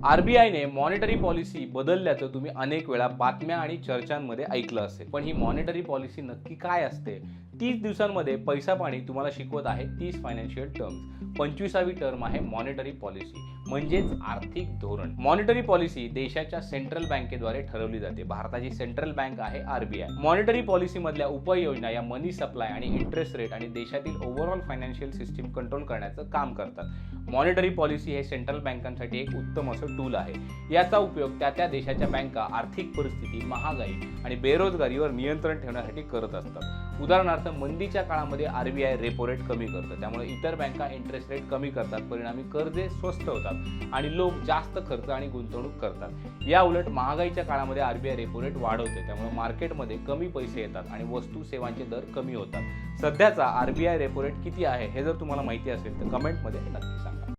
आरबीआयने monetary policy बदलल्याचं तुम्ही अनेक वेळा बातम्या आणि चर्चांमध्ये ऐकलं असेल, पण ही मॉनिटरी पॉलिसी नक्की काय असते? 30 दिवसांमध्ये पैसा पाणी तुम्हाला शिकवत आहे 30 फायनान्शियल टर्म्स. 25वी टर्म आहे मॉनिटरी पॉलिसी म्हणजेच आर्थिक धोरण. मॉनिटरी पॉलिसी देशाच्या सेंट्रल बँकेद्वारे ठरवली जाते. भारताची सेंट्रल बँक आहे आरबीआय. मॉनिटरी पॉलिसी मधल्या उपाययोजना या मनी सप्लाय आणि इंटरेस्ट रेट आणि देशातील ओव्हरऑल फायनान्शियल सिस्टीम कंट्रोल करण्याचं काम करतात. मॉनिटरी पॉलिसी हे सेंट्रल बँकांसाठी एक उत्तम असं टूल आहे. याचा उपयोग त्या देशाच्या बँका आर्थिक परिस्थिती, महागाई आणि बेरोजगारीवर नियंत्रण ठेवण्यासाठी करत असतात. उदाहरणार्थ, मंदीच्या काळामध्ये आरबीआय रेपो रेट कमी करतं, त्यामुळे इतर बँका इंटरेस्ट रेट कमी करतात. परिणामी कर्जे स्वस्त होतात आणि लोक जास्त खर्च आणि गुंतवणूक करतात. या उलट महागाईच्या काळामध्ये आरबीआय रेपो रेट वाढवते, त्यामुळे मार्केटमध्ये कमी पैसे येतात आणि वस्तू सेवांचे दर कमी होतात. सध्याचा आरबीआय रेपो रेट किती आहे हे जर तुम्हाला माहिती असेल तर कमेंटमध्ये नक्की सांगा.